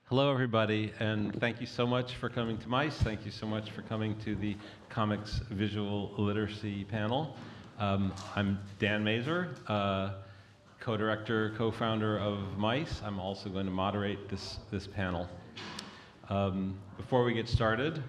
Hello, everybody, and thank you so much for coming to MICE. Thank you so much for coming to the Comics Visual Literacy panel. I'm Dan Mazur, co-director, co-founder of MICE. I'm also going to moderate this panel. Before we get started,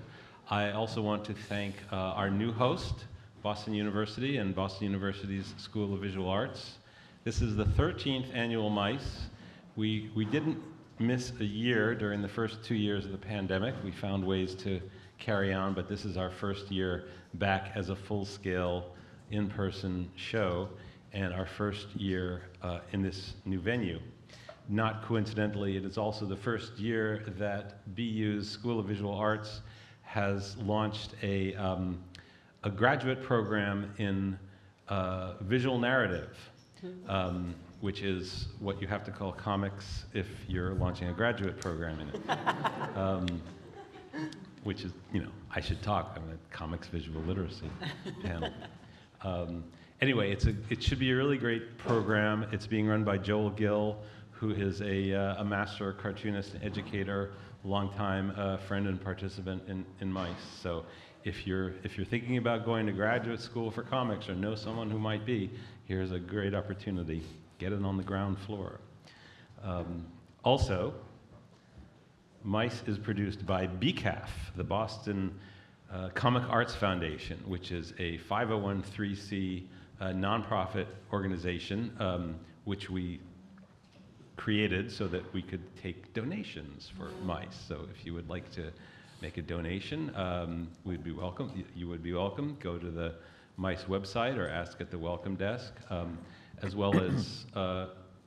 I also want to thank our new host, Boston University and Boston University's School of Visual Arts. This is the 13th annual MICE. We didn't miss a year during the first 2 years of the pandemic. We found ways to carry on, but this is our first year back as a full-scale, in-person show, and our first year in this new venue. Not coincidentally, it is also the first year that BU's School of Visual Arts has launched a graduate program in visual narrative. Which is what you have to call comics if you're launching a graduate program in it. Which is, I should talk. I'm a comics visual literacy panel. Anyway, it should be a really great program. It's being run by Joel Gill, who is a master cartoonist and educator, longtime friend and participant in MICE. So if you're thinking about going to graduate school for comics or know someone who might be, here's a great opportunity. Get it on the ground floor. Also, MICE is produced by BCAF, the Boston Comic Arts Foundation, which is a 501(c) nonprofit organization, which we created so that we could take donations for MICE. So if you would like to make a donation, we'd be welcome. You would be welcome. Go to the MICE website or ask at the welcome desk. As well as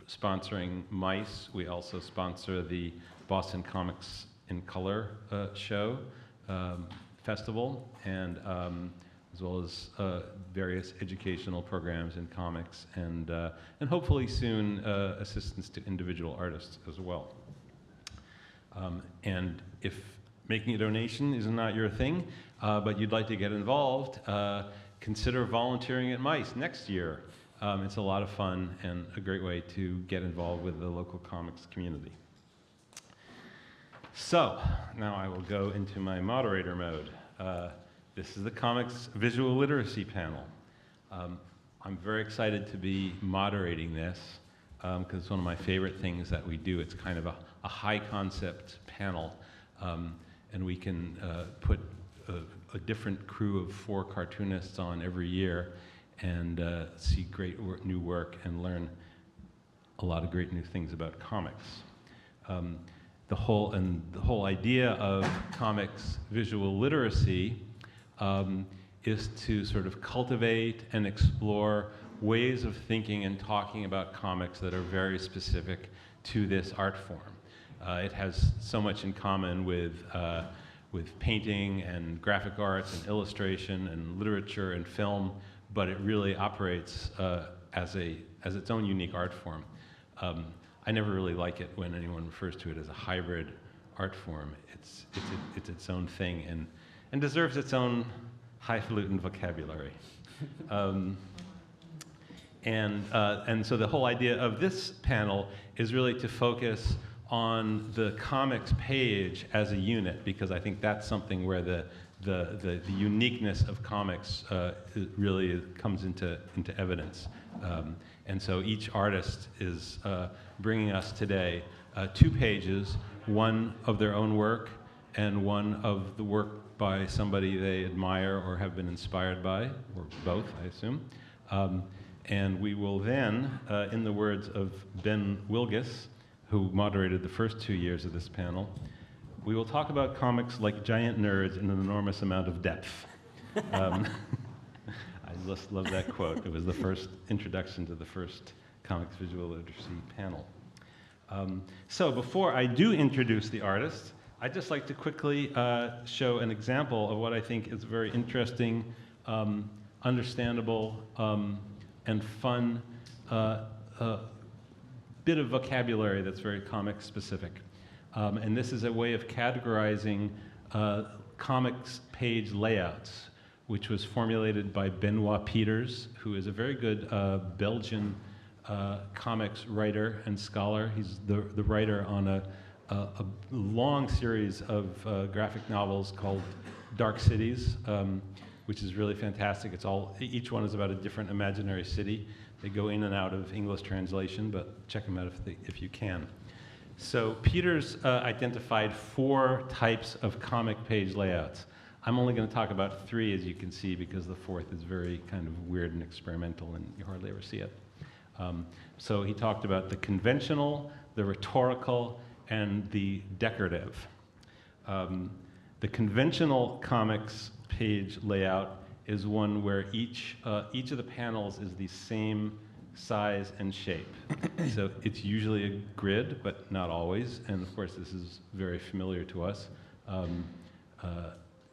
sponsoring MICE, we also sponsor the Boston Comics in Color show festival, and as well as various educational programs in comics, and hopefully soon assistance to individual artists as well. And if making a donation is not your thing, but you'd like to get involved, consider volunteering at MICE next year. It's a lot of fun and a great way to get involved with the local comics community. So, now I will go into my moderator mode. This is the Comics Visual Literacy panel. I'm very excited to be moderating this because it's one of my favorite things that we do. It's kind of a high concept panel, and we can put a different crew of 4 cartoonists on every year and see great new work and learn a lot of great new things about comics. The whole idea of comics visual literacy is to sort of cultivate and explore ways of thinking and talking about comics that are very specific to this art form. It has so much in common with painting and graphic arts and illustration and literature and film, but it really operates as its own unique art form. I never really like it when anyone refers to it as a hybrid art form. It's its own thing and deserves its own highfalutin vocabulary. And so the whole idea of this panel is really to focus on the comics page as a unit, because I think that's something where the uniqueness of comics really comes into evidence. And so each artist is bringing us today 2 pages, one of their own work and one of the work by somebody they admire or have been inspired by, or both, I assume. And we will then, in the words of Ben Wilgus, who moderated the first 2 years of this panel, we will talk about comics like giant nerds in an enormous amount of depth. I just love that quote. It was the first introduction to the first Comics Visual Literacy panel. So before I do introduce the artists, I'd just like to quickly show an example of what I think is a very interesting, understandable, and fun bit of vocabulary that's very comic specific. And this is a way of categorizing comics page layouts, which was formulated by Benoit Peters, who is a very good Belgian comics writer and scholar. He's the writer on a long series of graphic novels called Dark Cities, which is really fantastic. Each one is about a different imaginary city. They go in and out of English translation, but check them out if you can. So Peter's identified 4 types of comic page layouts. I'm only going to talk about 3, as you can see, because the 4th is very kind of weird and experimental, and you hardly ever see it. So he talked about the conventional, the rhetorical, and the decorative. The conventional comics page layout is one where each of the panels is the same size and shape. So it's usually a grid, but not always. And of course, this is very familiar to us.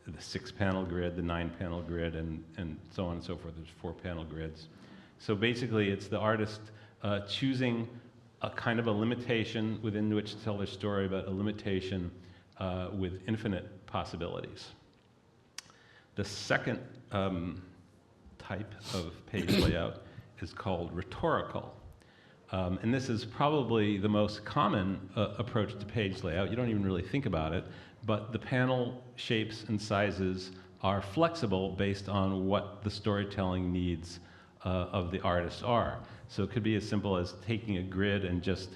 The 6-panel grid, the 9-panel grid, and so on and so forth. There's 4-panel grids. So basically, it's the artist choosing a kind of a limitation within which to tell their story, but a limitation with infinite possibilities. The second type of page layout is called rhetorical. And this is probably the most common approach to page layout. You don't even really think about it, but the panel shapes and sizes are flexible based on what the storytelling needs of the artist are. So it could be as simple as taking a grid and just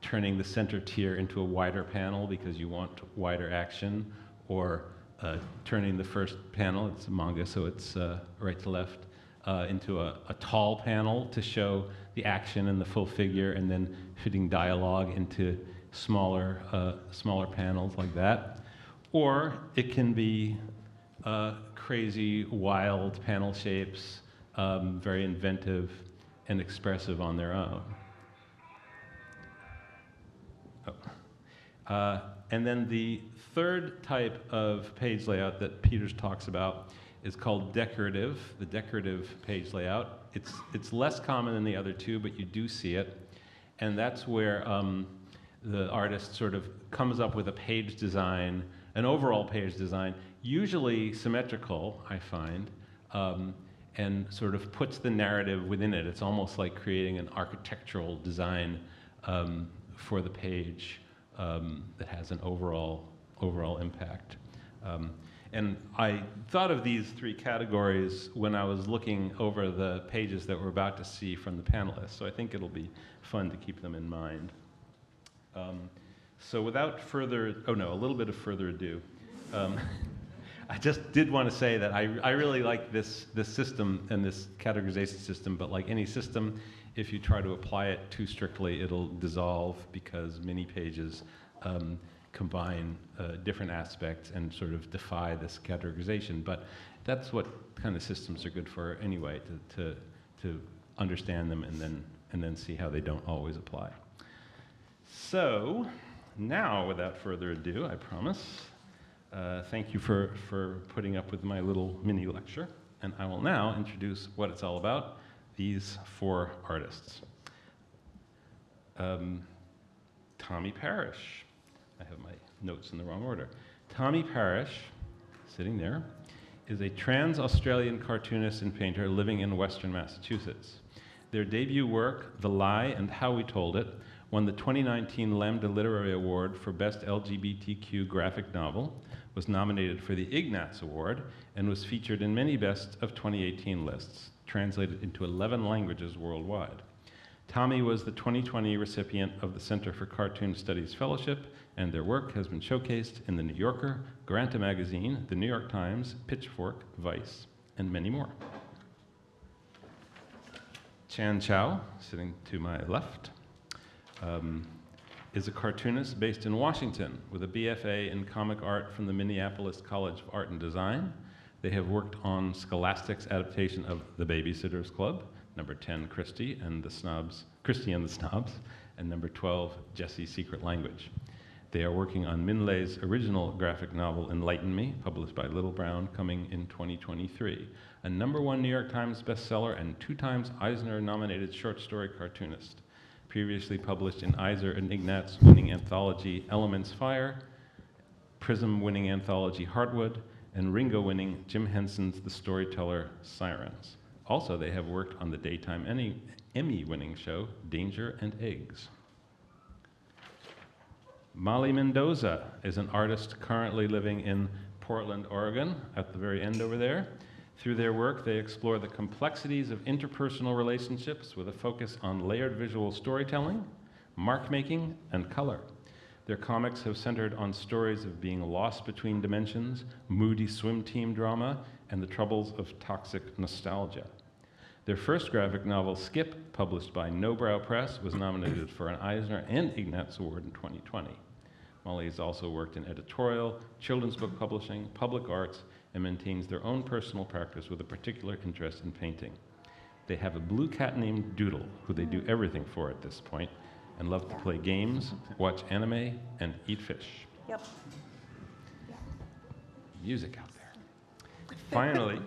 turning the center tier into a wider panel because you want wider action, or turning the first panel, it's a manga, so it's right to left, into a tall panel to show the action and the full figure, and then fitting dialogue into smaller panels like that. Or it can be crazy, wild panel shapes, very inventive and expressive on their own. And then the third type of page layout that Peters talks about is called decorative, the decorative page layout. It's less common than the other 2, but you do see it. And that's where the artist sort of comes up with a page design, an overall page design, usually symmetrical, I find, and sort of puts the narrative within it. It's almost like creating an architectural design for the page that has an overall impact. And I thought of these 3 categories when I was looking over the pages that we're about to see from the panelists, so I think it'll be fun to keep them in mind. So without a little bit of further ado, I just did want to say that I really like this system and this categorization system, but like any system, if you try to apply it too strictly, it'll dissolve because many pages combine different aspects and sort of defy this categorization. But that's what kind of systems are good for anyway, to understand them and then see how they don't always apply. So now, without further ado, I promise, thank you for putting up with my little mini lecture, and I will now introduce what it's all about, these 4 artists. Tommi Parrish. I have my notes in the wrong order. Tommi Parrish, sitting there, is a trans-Australian cartoonist and painter living in Western Massachusetts. Their debut work, The Lie and How We Told It, won the 2019 Lambda Literary Award for Best LGBTQ Graphic Novel, was nominated for the Ignatz Award, and was featured in many Best of 2018 lists, translated into 11 languages worldwide. Tommi was the 2020 recipient of the Center for Cartoon Studies Fellowship, and their work has been showcased in The New Yorker, Granta Magazine, The New York Times, Pitchfork, Vice, and many more. Chau, sitting to my left, is a cartoonist based in Washington with a BFA in comic art from the Minneapolis College of Art and Design. They have worked on Scholastic's adaptation of The Babysitter's Club, number 10, Christie and the Snobs, and number 12, Jessie's Secret Language. They are working on Min Lay's original graphic novel, Enlighten Me, published by Little Brown, coming in 2023. A #1 New York Times bestseller and 2 times Eisner-nominated short story cartoonist. Previously published in Eisner and Ignatz winning anthology Elements Fire, Prism winning anthology Heartwood, and Ringo winning Jim Henson's The Storyteller Sirens. Also, they have worked on the daytime Emmy winning show Danger and Eggs. Molly Mendoza is an artist currently living in Portland, Oregon, at the very end over there. Through their work, they explore the complexities of interpersonal relationships with a focus on layered visual storytelling, mark making, and color. Their comics have centered on stories of being lost between dimensions, moody swim team drama, and the troubles of toxic nostalgia. Their first graphic novel, Skip, published by No Brow Press, was nominated for an Eisner and Ignatz Award in 2020. Molly has also worked in editorial, children's book publishing, public arts, and maintains their own personal practice with a particular interest in painting. They have a blue cat named Doodle, who they do everything for at this point, and love to play games, watch anime, and eat fish. Yep. Music out there. Finally,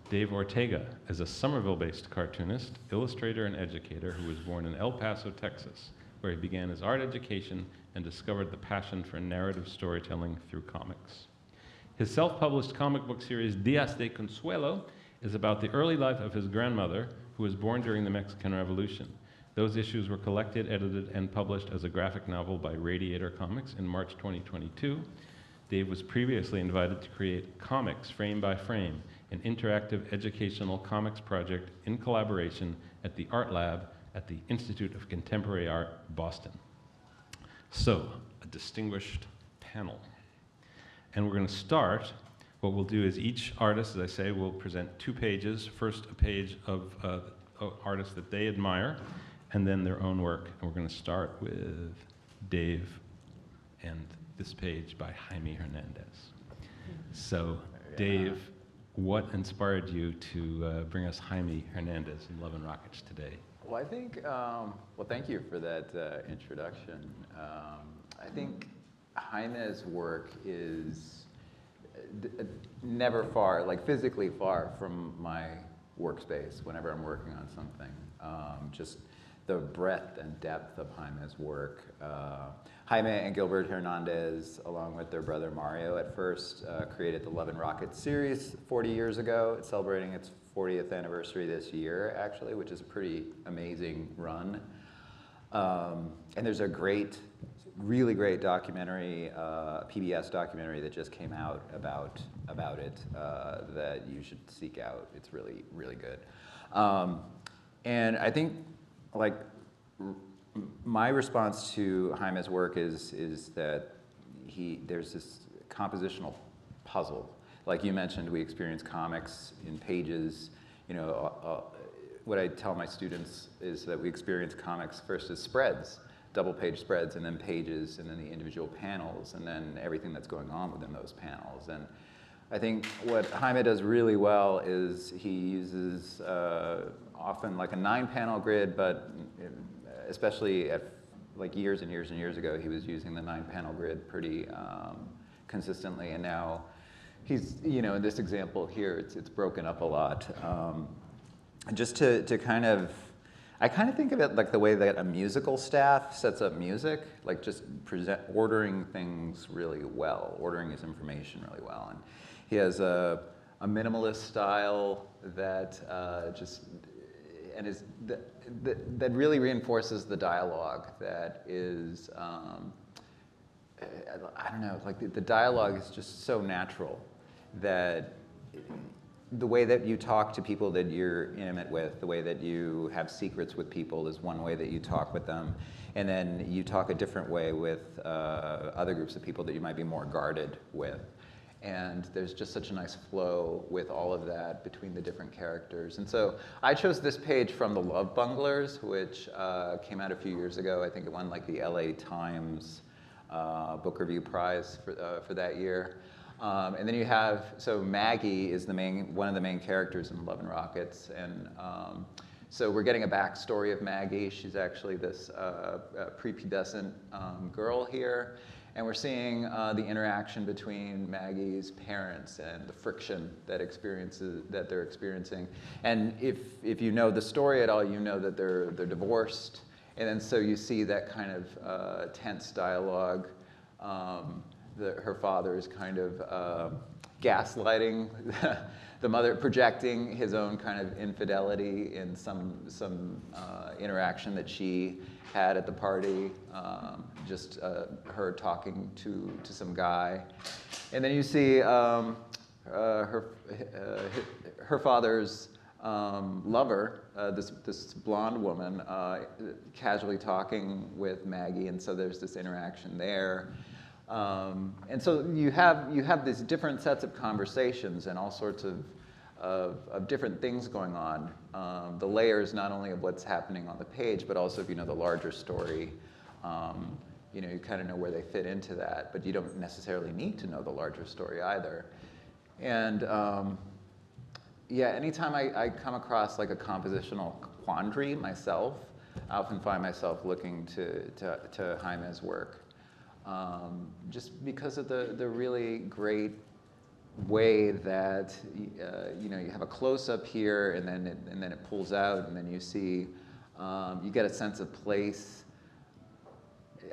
Dave Ortega is a Somerville-based cartoonist, illustrator, and educator who was born in El Paso, Texas, where he began his art education and discovered the passion for narrative storytelling through comics. His self-published comic book series, Días de Consuelo, is about the early life of his grandmother, who was born during the Mexican Revolution. Those issues were collected, edited, and published as a graphic novel by Radiator Comics in March 2022. Dave was previously invited to create Comics Frame by Frame, an interactive educational comics project in collaboration at the Art Lab at the Institute of Contemporary Art, Boston. So, a distinguished panel. And we're going to start. What we'll do is each artist, as I say, will present 2 pages. First, a page of artists that they admire, and then their own work. And we're going to start with Dave and this page by Jaime Hernandez. So, Dave, what inspired you to bring us Jaime Hernandez in Love and Rockets today? Well, I think, well, thank you for that introduction. I think Jaime's work is never far, like physically far from my workspace whenever I'm working on something. Just the breadth and depth of Jaime's work. Jaime and Gilbert Hernandez, along with their brother Mario at first, created the Love and Rockets series 40 years ago. It's celebrating its 40th anniversary this year, actually, which is a pretty amazing run. And there's a great, really great documentary, PBS documentary that just came out about it that you should seek out. It's really, really good. And I think, like, my response to Jaime's work is that there's this compositional puzzle. Like you mentioned, we experience comics in pages. You know, what I tell my students is that we experience comics first as spreads, double-page spreads, and then pages, and then the individual panels, and then everything that's going on within those panels. And I think what Jaime does really well is he uses often like a 9-panel grid, but especially at like years and years and years ago, he was using the 9-panel grid pretty consistently, and now he's, you know, in this example here, it's broken up a lot. Just to kind of, I kind of think of it like the way that a musical staff sets up music, like just ordering things really well, ordering his information really well. And he has a minimalist style that that really reinforces the dialogue that is, I don't know, like the dialogue is just so natural that the way that you talk to people that you're intimate with, the way that you have secrets with people is one way that you talk with them. And then you talk a different way with other groups of people that you might be more guarded with. And there's just such a nice flow with all of that between the different characters. And so I chose this page from The Love Bunglers, which came out a few years ago. I think it won like the LA Times Book Review Prize for that year. And then you have, so Maggie is one of the main characters in Love and Rockets. And so we're getting a backstory of Maggie. She's actually this prepubescent girl here. And we're seeing the interaction between Maggie's parents and the friction that they're experiencing. And if you know the story at all, you know that they're divorced. And then so you see that kind of tense dialogue. Her father is kind of gaslighting the mother, projecting his own kind of infidelity in some interaction that she had at the party, just her talking to some guy. And then you see her father's lover, this blonde woman, casually talking with Maggie, and so there's this interaction there. And so you have these different sets of conversations and all sorts of different things going on. The layers not only of what's happening on the page, but also if you know the larger story, you know, you kind of know where they fit into that, but you don't necessarily need to know the larger story either. And yeah, anytime I come across like a compositional quandary myself, I often find myself looking to Jaime's work. Just because of the really great way that you know, you have a close-up here, and then it pulls out, and then you see you get a sense of place.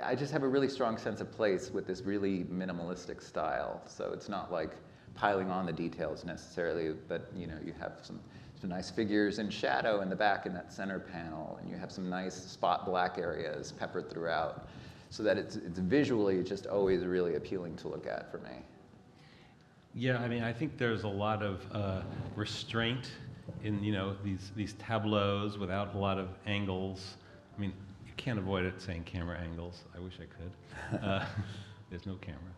I just have a really strong sense of place with this really minimalistic style. So it's not like piling on the details necessarily, but you know, you have some nice figures in shadow in the back in that center panel, and you have some nice spot black areas peppered throughout, so that it's visually just always really appealing to look at for me. Yeah, I mean, I think there's a lot of restraint in, you know, these tableaus without a lot of angles. I mean, you can't avoid it saying camera angles. I wish I could. There's no camera.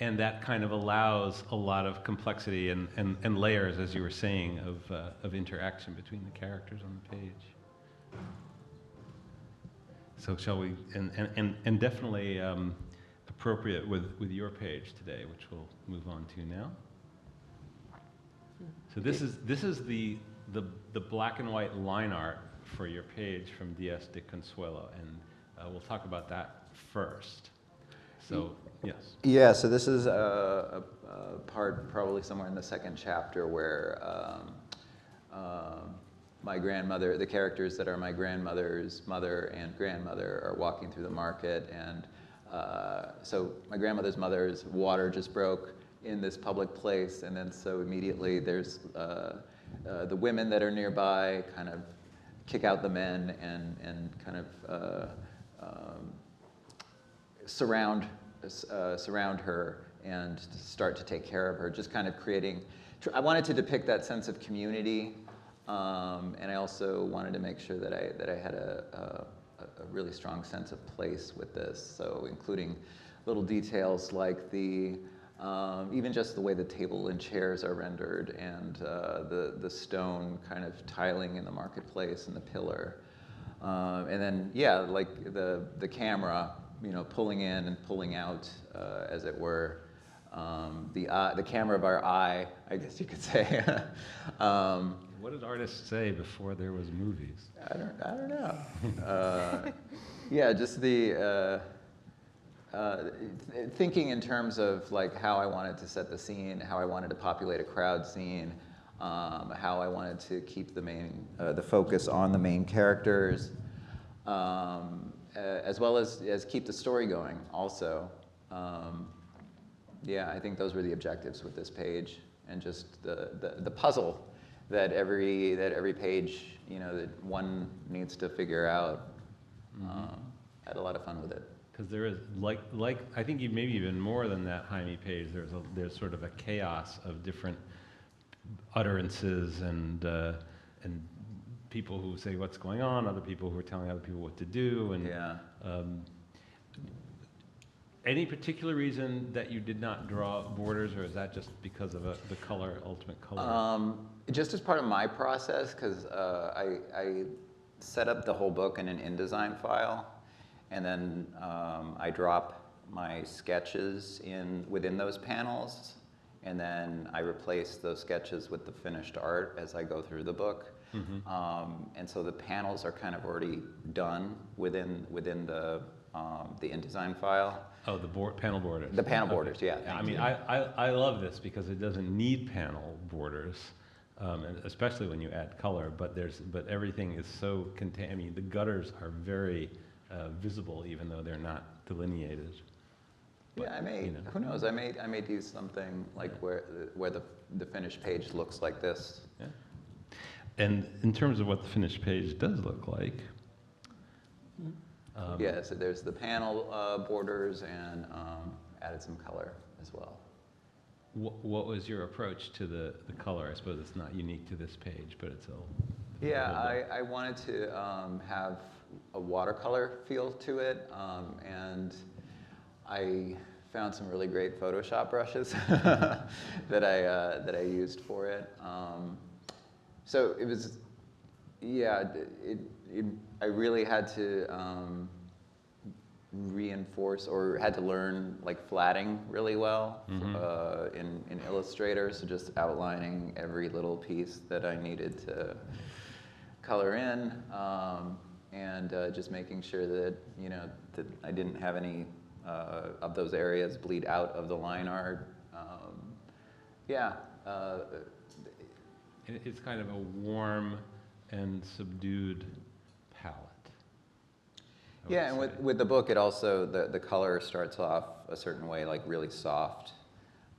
And that kind of allows a lot of complexity and layers, as you were saying, of interaction between the characters on the page. So shall we, and definitely appropriate with your page today, which we'll move on to now. So this is the black and white line art for your page from Diaz de Consuelo, and we'll talk about that first. So, yes. Yeah, so this is a part probably somewhere in the second chapter where my grandmother, the characters that are my grandmother's mother and grandmother are walking through the market, and so my grandmother's mother's water just broke in this public place, and then so immediately there's the women that are nearby kind of kick out the men and kind of surround her and start to take care of her, just kind of creating, I wanted to depict that sense of community, and I also wanted to make sure that I had a really strong sense of place with this, so including little details like the even just the way the table and chairs are rendered, and the stone kind of tiling in the marketplace and the pillar, and then yeah, like the camera, you know, pulling in and pulling out, as it were, the camera of our eye, I guess you could say. What did artists say before there was movies? I don't know. Yeah, just the thinking in terms of like how I wanted to set the scene, how I wanted to populate a crowd scene, how I wanted to keep the focus on the main characters, as well as keep the story going also. Yeah, I think those were the objectives with this page, and just the puzzle that every page, you know, that one needs to figure out. I had a lot of fun with it. Because there is, like I think maybe even more than that Jaime page, there's sort of a chaos of different utterances and people who say what's going on, other people who are telling other people what to do, and yeah. Any particular reason that you did not draw borders, or is that just because of the color, ultimate color? Just as part of my process, because I set up the whole book in an InDesign file, and then I drop my sketches within those panels, and then I replace those sketches with the finished art as I go through the book. And so the panels are kind of already done within the InDesign file. Oh, the panel borders. The panel borders, yeah. I mean, I love this because it doesn't need panel borders, and especially when you add color. But everything is so contained. I mean, the gutters are very visible, even though they're not delineated. But, yeah, I may, you know. who knows, I may do something like where the finished page looks like this. Yeah. And in terms of what the finished page does look like, Yeah, so there's the panel borders and added some color as well. what was your approach to the color? I suppose it's not unique to this page, but it's a... Yeah, I wanted to have a watercolor feel to it, and I found some really great Photoshop brushes that I used for it. So it was, yeah, I really had to reinforce or had to learn like flatting really well in Illustrator, so just outlining every little piece that I needed to color in, and just making sure that, you know, that I didn't have any of those areas bleed out of the line art. Yeah. It's kind of a warm and subdued palette. Yeah, and with the book, it also, the color starts off a certain way, like really soft,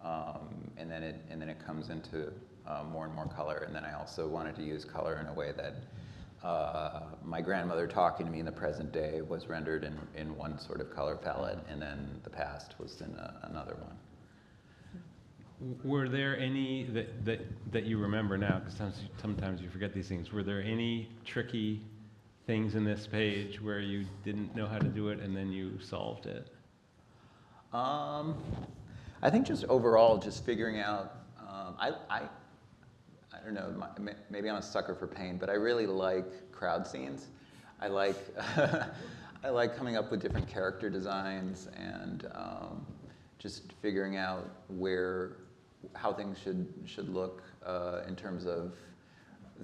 and then it comes into more and more color. And then I also wanted to use color in a way that my grandmother talking to me in the present day was rendered in one sort of color palette, and then the past was in another one. Were there any that you remember now, because sometimes you forget these things, were there any tricky things in this page where you didn't know how to do it and then you solved it? I think just overall, just figuring out, I don't know, maybe I'm a sucker for pain, but I really like crowd scenes. I like, I like coming up with different character designs and just figuring out how things should look in terms of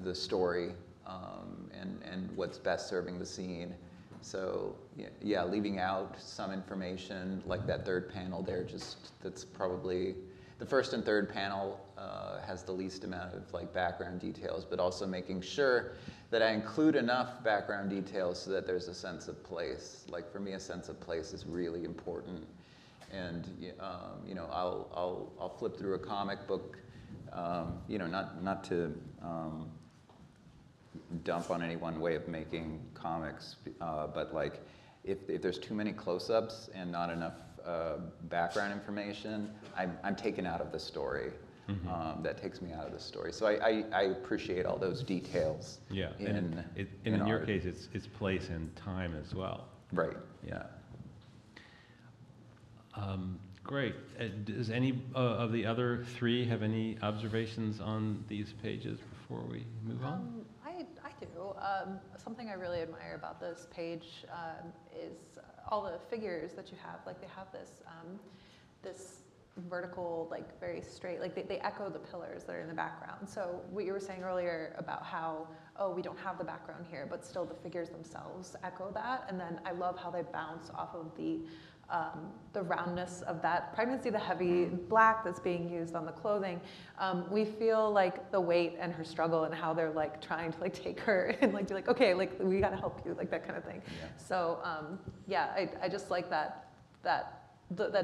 the story and what's best serving the scene. So yeah, leaving out some information like that third panel there, that's probably the first and third panel has the least amount of like background details, but also making sure that I include enough background details so that there's a sense of place. Like for me, a sense of place is really important. And you know, I'll flip through a comic book, you know, not to dump on any one way of making comics, but like if there's too many close-ups and not enough background information, I'm taken out of the story. That takes me out of the story. So I appreciate all those details. Yeah, and in your case, it's place and time as well. Right. Yeah. Great. Does any of the other three have any observations on these pages before we move on? I do. Something I really admire about this page is all the figures that you have. Like they have this vertical, like very straight, like they echo the pillars that are in the background. So what you were saying earlier about how, oh, we don't have the background here, but still the figures themselves echo that. And then I love how they bounce off of the roundness of that pregnancy, the heavy black that's being used on the clothing. We feel like the weight and her struggle and how they're like trying to like take her and like be like, okay, like we gotta help you, like that kind of thing. Yeah. So yeah, I just like that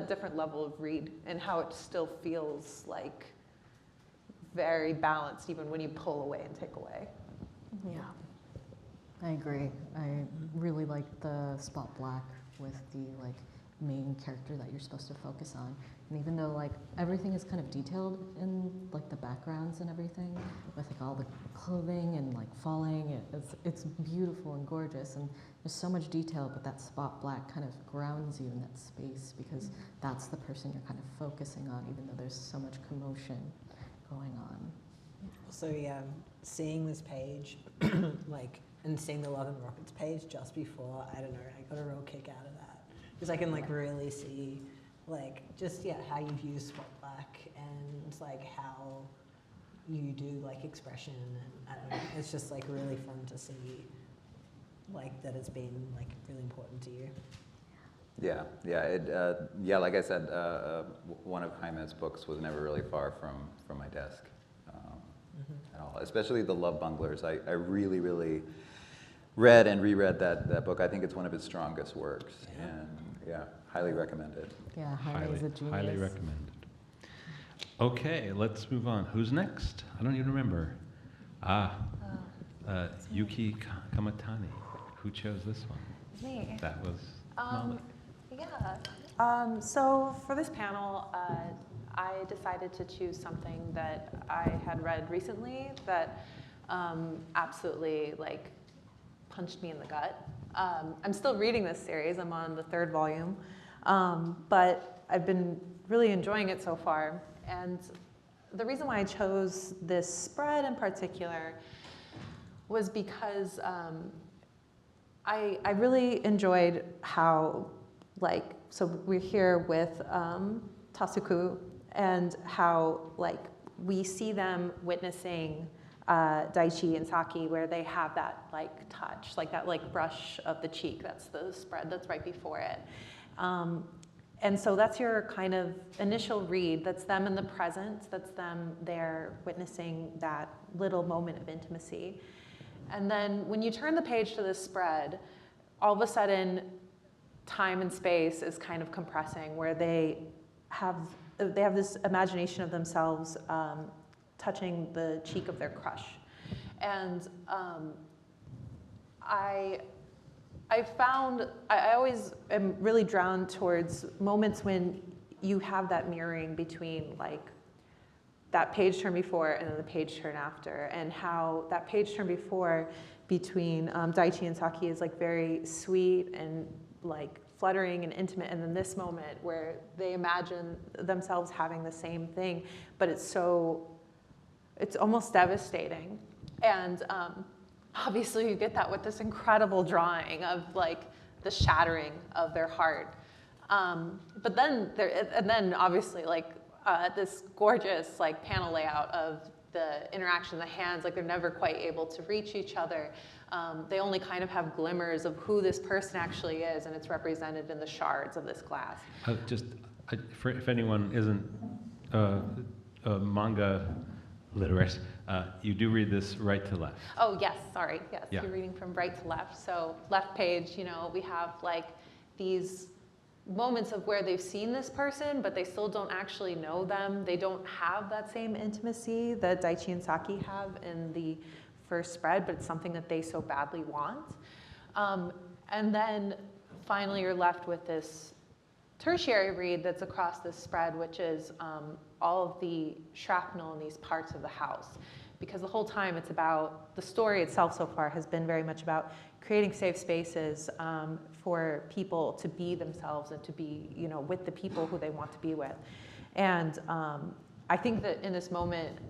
different level of read and how it still feels like very balanced even when you pull away and take away. Yeah, I agree. I really like the spot black with the like main character that you're supposed to focus on. And even though like everything is kind of detailed in like the backgrounds and everything with like all the clothing and like falling, it's beautiful and gorgeous and there's so much detail, but that spot black kind of grounds you in that space because that's the person you're kind of focusing on, even though there's so much commotion going on. So yeah, seeing this page like and seeing the Love and Rockets page just before, I don't know, I got a real kick out of that. Because I can like really see like just how you've used spot black and like how you do like expression and I don't know, it's just like really fun to see like that it's been like really important to you. Yeah, like I said, one of Jaime's books was never really far from my desk at all, especially the Love Bunglers. I really, really read and reread that book. I think it's one of his strongest works. Yeah. And yeah, Highly recommended. Yeah, Jaime is a genius. Highly recommended. Okay, let's move on. Who's next? I don't even remember. Yuki Kamatani. Who chose this one? Me. That was Molly. Yeah. So for this panel, I decided to choose something that I had read recently that absolutely like punched me in the gut. I'm still reading this series. I'm on the 3rd volume, but I've been really enjoying it so far. And the reason why I chose this spread in particular was because I really enjoyed how, like, so we're here with Tasuku, and how, like, we see them witnessing Daichi and Saki, where they have that, like, touch, like that, like, brush of the cheek. That's the spread that's right before it. And so that's your kind of initial read. That's them in the present. That's them there witnessing that little moment of intimacy. And then when you turn the page to this spread, all of a sudden, time and space is kind of compressing, where they have this imagination of themselves touching the cheek of their crush. And I always am really drawn towards moments when you have that mirroring between, like, that page turn before and then the page turn after, and how that page turn before between Daichi and Saki is, like, very sweet and, like, fluttering and intimate, and then this moment where they imagine themselves having the same thing, but it's almost devastating. And obviously you get that with this incredible drawing of, like, the shattering of their heart. But then obviously, like, this gorgeous, like, panel layout of the interaction of the hands, like, they're never quite able to reach each other. They only kind of have glimmers of who this person actually is, and it's represented in the shards of this glass. If anyone isn't manga literate, you do read this right to left. Oh, yes, sorry, yes, Yeah. You're reading from right to left. So left page, we have, like, these moments of where they've seen this person, but they still don't actually know them. They don't have that same intimacy that Daichi and Saki have in the first spread, but it's something that they so badly want. And then finally you're left with this tertiary read that's across this spread, which is all of the shrapnel in these parts of the house. Because the whole time it's about, the story itself so far has been very much about creating safe spaces for people to be themselves and to be, with the people who they want to be with. And I think that in this moment,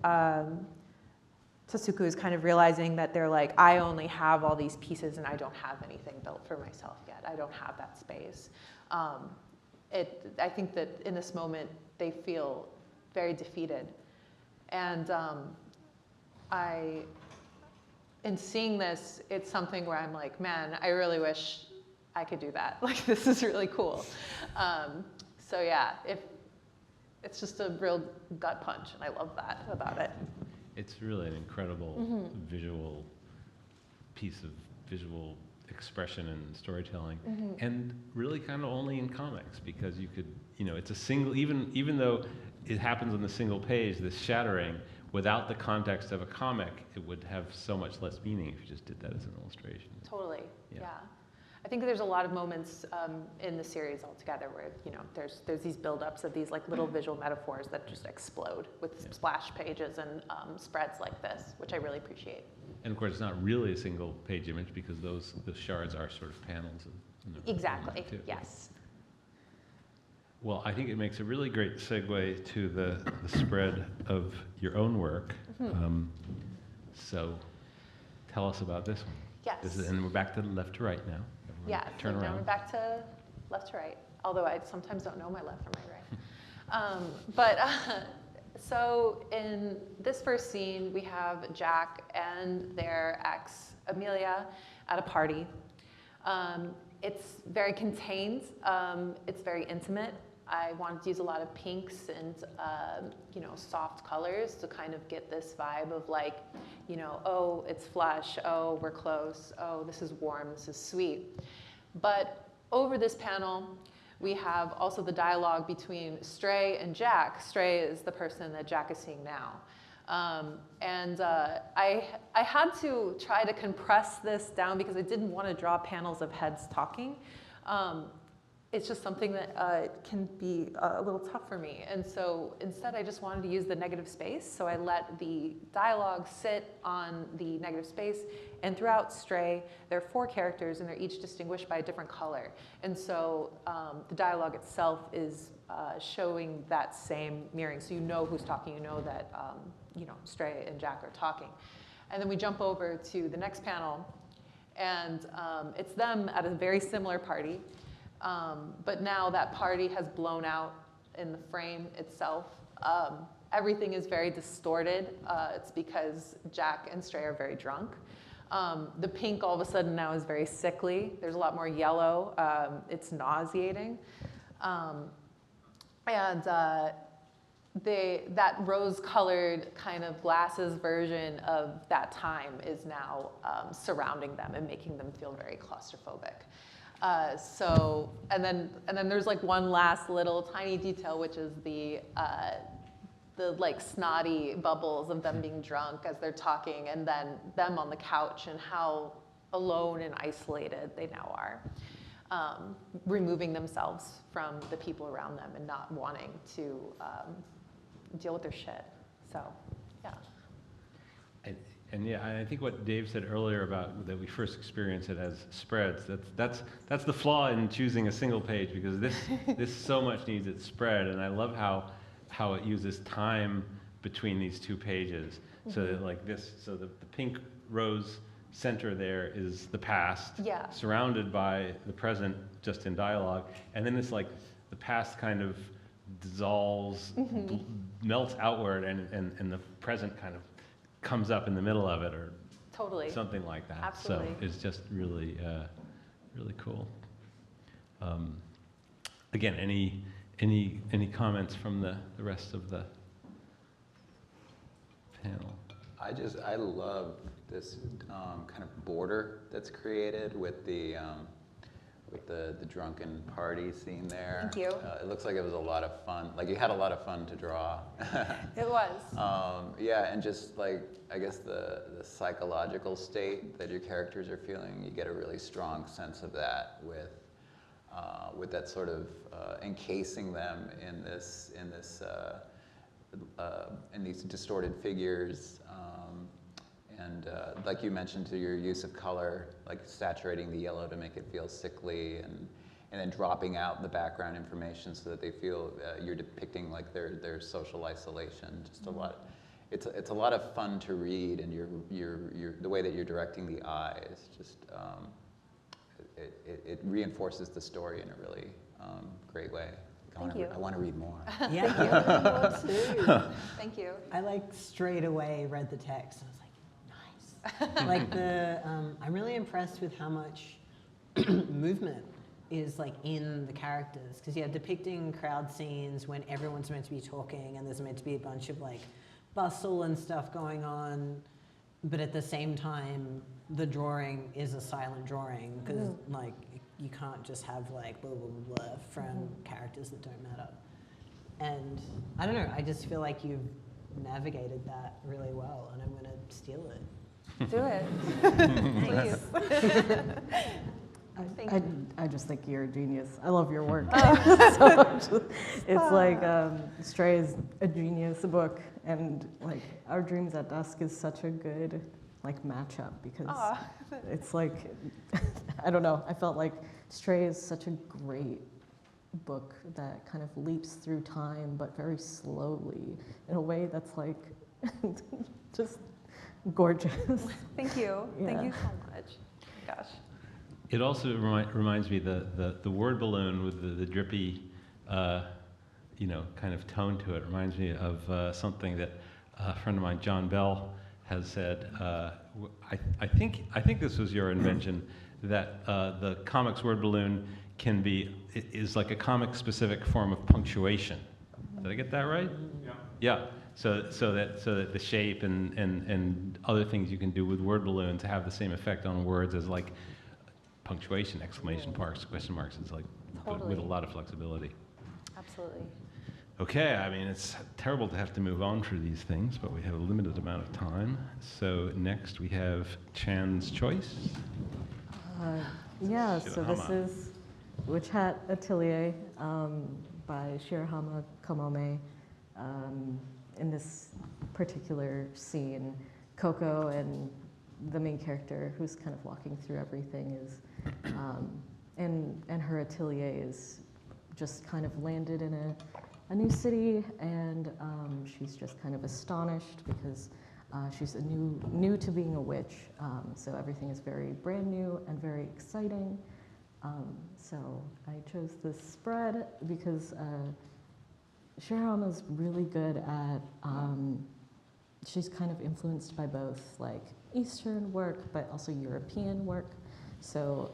Tasuku is kind of realizing that they're like, I only have all these pieces and I don't have anything built for myself yet. I don't have that space. I think that in this moment, they feel very defeated. And in seeing this, it's something where I'm like, man, I really wish I could do that. Like, this is really cool. So yeah, it's just a real gut punch, and I love that about it. It's really an incredible visual piece of visual expression and storytelling, and really kind of only in comics, because you could, it's a single, even though it happens on the single page, this shattering, without the context of a comic, it would have so much less meaning if you just did that as an illustration. Totally, Yeah. yeah. I think there's a lot of moments in the series altogether where, there's these buildups of these, like, little visual metaphors that just explode with splash pages and spreads like this, which I really appreciate. And of course, it's not really a single page image, because the shards are sort of panels. Exactly, yes. Well, I think it makes a really great segue to the spread of your own work. So tell us about this one. Yes. And we're back to left to right now. Everyone Yeah, turn so now around. we're back to left to right, although I sometimes don't know my left from my right. So in this first scene, we have Jack and their ex, Amelia, at a party. It's very contained. It's very intimate. I wanted to use a lot of pinks and soft colors to kind of get this vibe of, like, oh, it's flush, oh, we're close, oh, this is warm, this is sweet. But over this panel, We have also the dialogue between Stray and Jack. Stray is the person that Jack is seeing now. I had to try to compress this down because I didn't want to draw panels of heads talking. It's just something that can be a little tough for me. And so instead, I just wanted to use the negative space. So I let the dialogue sit on the negative space. And throughout Stray, there are 4 characters, and they're each distinguished by a different color. And so the dialogue itself is showing that same mirroring. So you know who's talking. You know that Stray and Jack are talking. And then we jump over to the next panel. And it's them at a very similar party. But now that party has blown out in the frame itself. Everything is very distorted. It's because Jack and Stray are very drunk. The pink all of a sudden now is very sickly. There's a lot more yellow. It's nauseating. That rose-colored kind of glasses version of that time is now surrounding them and making them feel very claustrophobic. And then there's like one last little tiny detail, which is the like snotty bubbles of them being drunk as they're talking, and then them on the couch and how alone and isolated they now are, removing themselves from the people around them and not wanting to deal with their shit. So, yeah. And yeah, I think what Dave said earlier about that we first experience it as spreads, that's the flaw in choosing a single page, because this so much needs its spread, and I love how it uses time between these 2 pages. So that like this, so the pink rose center there is the past, surrounded by the present just in dialogue, and then it's like the past kind of dissolves, melts outward, and the present kind of comes up in the middle of it, or totally something like that. Absolutely. So it's just really, really cool. Again, any comments from the rest of the panel? I love this kind of border that's created with the drunken party scene there. Thank you. It looks like it was a lot of fun. Like you had a lot of fun to draw. It was. Yeah, and just like, I guess the psychological state that your characters are feeling, you get a really strong sense of that with that sort of encasing them in these distorted figures. And like you mentioned, to your use of color, like saturating the yellow to make it feel sickly, and then dropping out the background information so that they feel you're depicting like their social isolation. Just a lot. It's a lot of fun to read, and the way that you're directing the eyes just it reinforces the story in a really great way. I want to read more. Yeah. Thank you. Thank you. I like straight away read the text. I was like, nice. Like I'm really impressed with how much movement is like in the characters, because depicting crowd scenes when everyone's meant to be talking and there's meant to be a bunch of like bustle and stuff going on, but at the same time the drawing is a silent drawing, because like you can't just have like blah blah blah, blah from characters that don't matter. And I don't know, I just feel like you've navigated that really well, and I'm going to steal it. Do it. Please. I just think you're a genius. I love your work so much. It's like Stray is a genius book, and like Our Dreams at Dusk is such a good like matchup, because it's like I don't know. I felt like Stray is such a great book that kind of leaps through time, but very slowly in a way that's like just gorgeous. Thank you. Yeah. Thank you so much. Gosh. It also reminds me the word balloon with the drippy, kind of tone to it reminds me of something that a friend of mine, John Bell, has said. I think this was your invention, that the comics word balloon is like a comic specific form of punctuation. Did I get that right? Yeah. Yeah. So that the shape and other things you can do with word balloons have the same effect on words as like punctuation, exclamation marks, question marks. It's like but Totally. with a lot of flexibility. Absolutely. Okay, I mean, it's terrible to have to move on through these things, but we have a limited amount of time. So next we have Chan's Choice. Yeah, so this Shirahama. is Witch Hat Atelier by Shirahama Kamome. In this particular scene, Coco and the main character, who's kind of walking through everything, is, and her atelier is just kind of landed in a new city, and she's just kind of astonished because she's new to being a witch, so everything is very brand new and very exciting. So I chose this spread because Shirahama's really good at, she's kind of influenced by both like Eastern work, but also European work. So,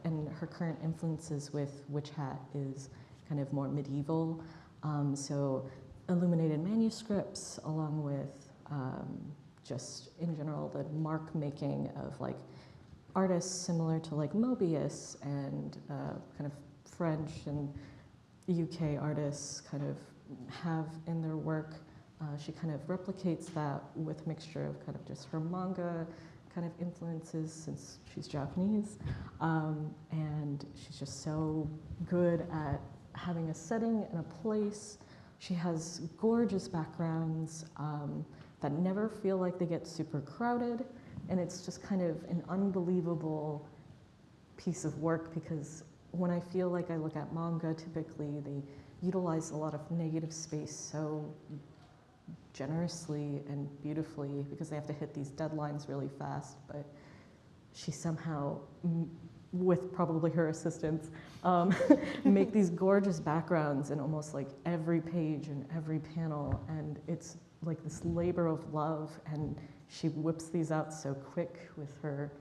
and her current influences with Witch Hat is kind of more medieval. So illuminated manuscripts along with just in general the mark making of like artists similar to like Mobius and kind of French and UK artists kind of have in their work. She kind of replicates that with a mixture of kind of just her manga kind of influences since she's Japanese. And she's just so good at having a setting and a place. She has gorgeous backgrounds that never feel like they get super crowded. And it's just kind of an unbelievable piece of work because when I feel like I look at manga, typically they utilize a lot of negative space so generously and beautifully because they have to hit these deadlines really fast, but she somehow, with probably her assistants, make these gorgeous backgrounds in almost like every page and every panel, and it's like this labor of love, and she whips these out so quick with her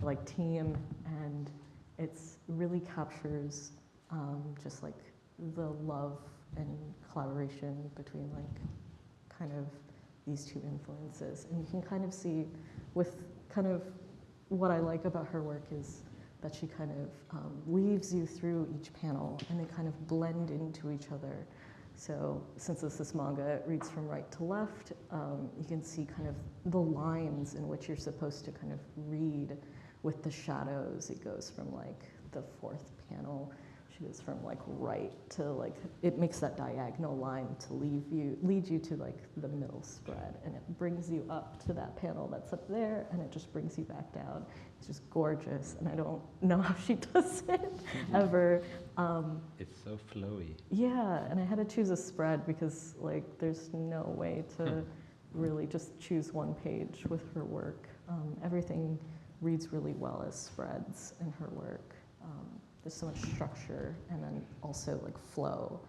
like team, and it's really captures just like the love and collaboration between like kind of these two influences. And you can kind of see with kind of what I like about her work is that she kind of weaves you through each panel and they kind of blend into each other. So since this is manga, it reads from right to left, you can see kind of the lines in which you're supposed to kind of read with the shadows. It goes from like the fourth panel, she goes from like right to like, it makes that diagonal line to lead you to like the middle spread, and it brings you up to that panel that's up there, and it just brings you back down. It's just gorgeous, and I don't know how she does it ever. It's so flowy. Yeah, and I had to choose a spread because like there's no way to really just choose one page with her work. Everything reads really well as spreads in her work. There's so much structure and then also like flow.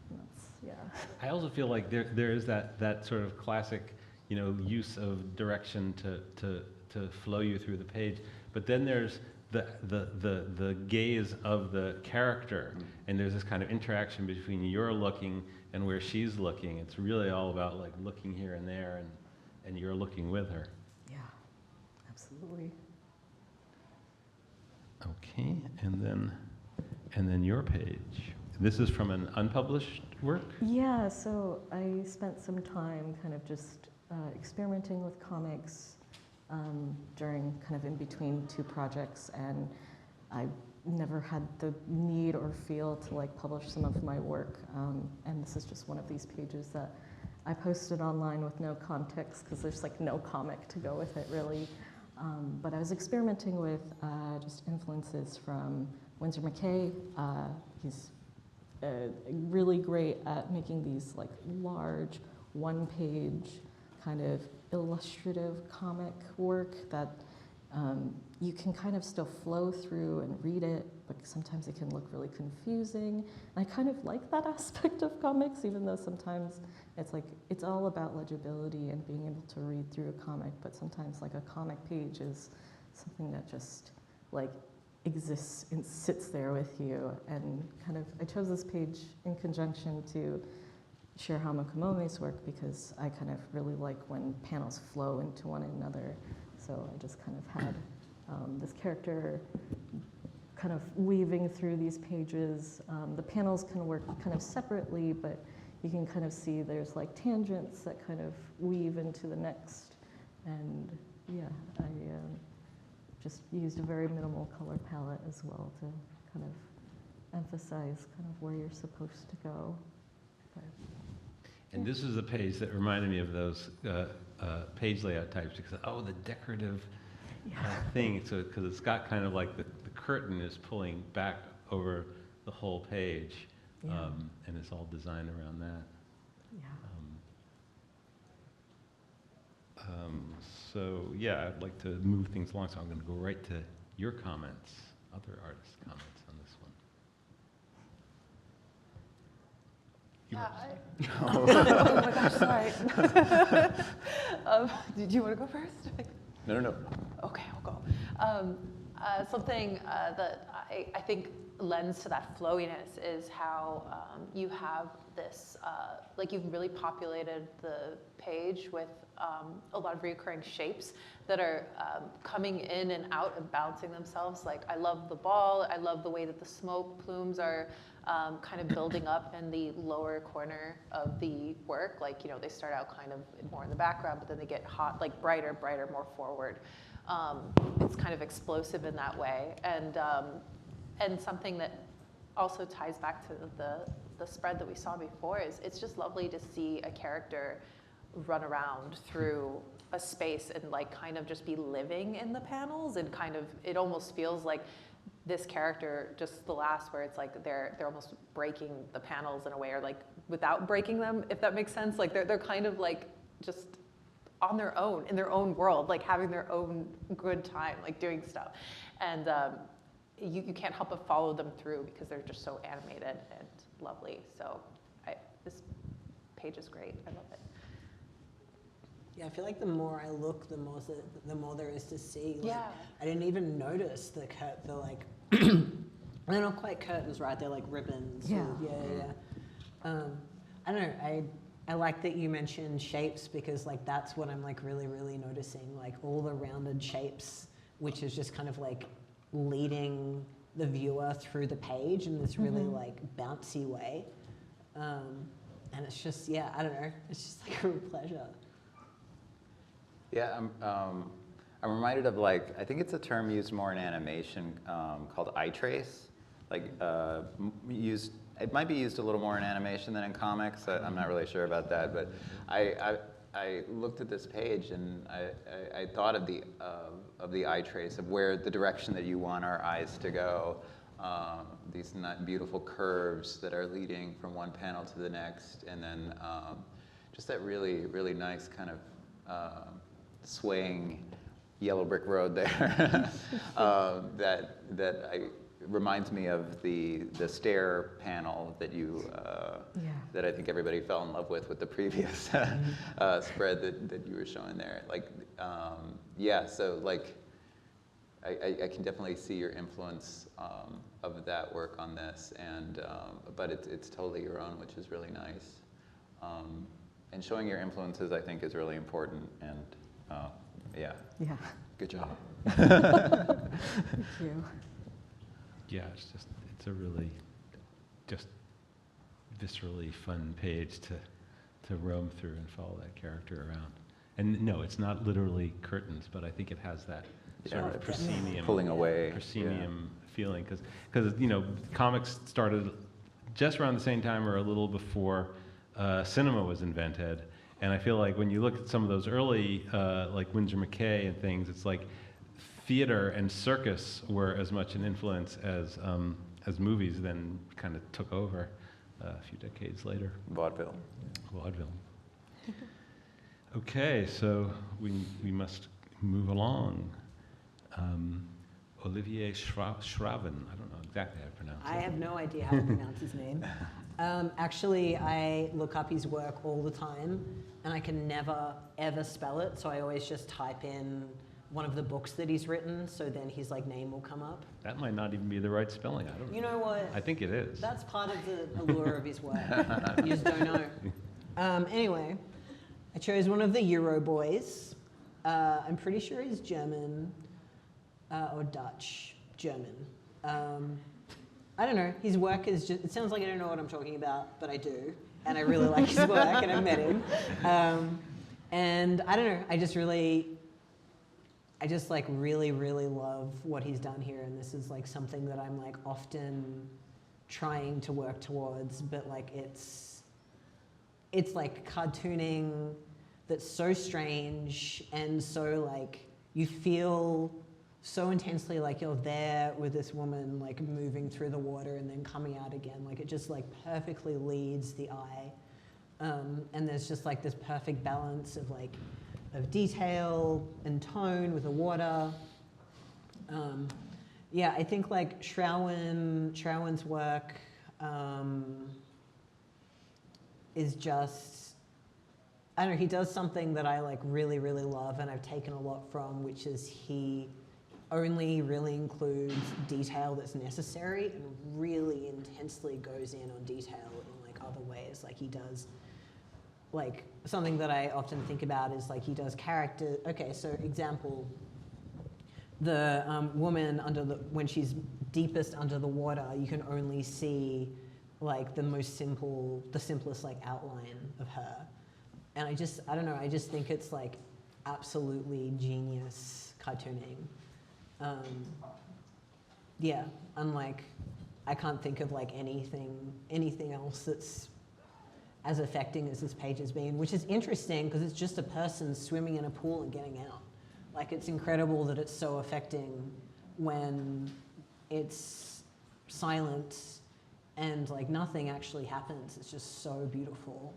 And that's, yeah. I also feel like there is that sort of classic, use of direction to flow you through the page. But then there's the gaze of the character, and there's this kind of interaction between you're looking and where she's looking. It's really all about like looking here and there, and you're looking with her. Yeah, absolutely. Okay, and then your page. This is from an unpublished work? Yeah, so I spent some time kind of just experimenting with comics during kind of in between two projects, and I never had the need or feel to like publish some of my work, and this is just one of these pages that I posted online with no context because there's like no comic to go with it really. But I was experimenting with just influences from Winsor McCay. He's really great at making these like large, one-page kind of illustrative comic work that you can kind of still flow through and read it, but sometimes it can look really confusing. And I kind of like that aspect of comics, even though sometimes it's like, it's all about legibility and being able to read through a comic, but sometimes like a comic page is something that just like exists and sits there with you. And kind of, I chose this page in conjunction to Shirahama Kamome's work because I kind of really like when panels flow into one another. So I just kind of had this character kind of weaving through these pages. The panels can work kind of separately, but you can kind of see there's like tangents that kind of weave into the next. And yeah, I just used a very minimal color palette as well to kind of emphasize kind of where you're supposed to go. But, And this is a page that reminded me of those page layout types because, oh, the decorative thing. So, because it's got kind of like the curtain is pulling back over the whole page, and it's all designed around that. yeah. So, yeah, I'd like to move things along, so I'm going to go right to your comments, other artists' comments on this one. Oh my gosh, sorry. Did you want to go first? No. Okay, I'll go. Something that I think lends to that flowiness is how you have this, like you've really populated the page with a lot of recurring shapes that are coming in and out and bouncing themselves. Like I love the ball, I love the way that the smoke plumes are kind of building up in the lower corner of the work. Like, you know, they start out kind of more in the background, but then they get hot, like brighter, more forward. It's kind of explosive in that way. And something that also ties back to the spread that we saw before is it's just lovely to see a character run around through a space and like kind of just be living in the panels, and kind of, it almost feels like this character, just the last where it's like they're almost breaking the panels in a way, or like without breaking them, if that makes sense. Like they're kind of like just on their own, in their own world, like having their own good time, like doing stuff. And you can't help but follow them through because they're just so animated and lovely. So this page is great, I love it. Yeah, I feel like the more I look, the more there is to see. Like, Yeah. I didn't even notice the like, they're not quite curtains, right? They're like ribbons. Yeah. Yeah. I don't know. I like that you mentioned shapes, because like that's what I'm like really noticing, like all the rounded shapes, which is just kind of like leading the viewer through the page in this really like bouncy way. And it's just, yeah, I don't know. It's just like a real pleasure. Yeah, I'm reminded of like, I think it's a term used more in animation called eye trace. Like it might be used a little more in animation than in comics. I'm not really sure about that, but I looked at this page and I thought of the eye trace, of where the direction that you want our eyes to go. These beautiful curves that are leading from one panel to the next, and then just that really nice kind of swaying yellow brick road there that reminds me of the stair panel that that I think everybody fell in love with the previous spread that you were showing there. Like, yeah, so like I can definitely see your influence of that work on this, and but it's totally your own, which is really nice. And showing your influences, I think, is really important. And yeah. Good job. Thank you. Yeah, it's a really just viscerally fun page to roam through and follow that character around. And no, it's not literally curtains, but I think it has that sort of proscenium, pulling away, feeling, because you know, comics started just around the same time or a little before cinema was invented. And I feel like when you look at some of those early, like Winsor McCay and things, it's like theater and circus were as much an influence as movies then kind of took over a few decades later. Vaudeville. Okay, so we must move along. Olivier Schraven, I don't know exactly how to pronounce it. I have no idea how to pronounce his name. Actually, I look up his work all the time, and I can never, ever spell it, so I always just type in one of the books that he's written, so then his like name will come up. That might not even be the right spelling, I don't know. You know what? I think it is. That's part of the allure of his work. You just don't know. Anyway, I chose one of the Euro boys. I'm pretty sure he's German or Dutch. German. I don't know, his work is just, it sounds like I don't know what I'm talking about, but I do. And I really like his work, and I've met him. And I don't know, I just like really, really love what he's done here. And this is like something that I'm like often trying to work towards, but like it's like cartooning that's so strange and so like you feel so intensely like you're there with this woman like moving through the water and then coming out again. Like it just like perfectly leads the eye. And there's just like this perfect balance of like of detail and tone with the water. Yeah, I think like Schrouwen's work is just, I don't know, he does something that I like really, really love and I've taken a lot from, which is he only really includes detail that's necessary and really intensely goes in on detail in like other ways. Like he does, like something that I often think about is like he does character, okay, so example, the woman when she's deepest under the water, you can only see like the simplest like outline of her. And I don't know, I just think it's like absolutely genius cartooning. Yeah, unlike, I can't think of like anything else that's as affecting as this page has been, which is interesting because it's just a person swimming in a pool and getting out. Like it's incredible that it's so affecting when it's silent and like nothing actually happens. It's just so beautiful.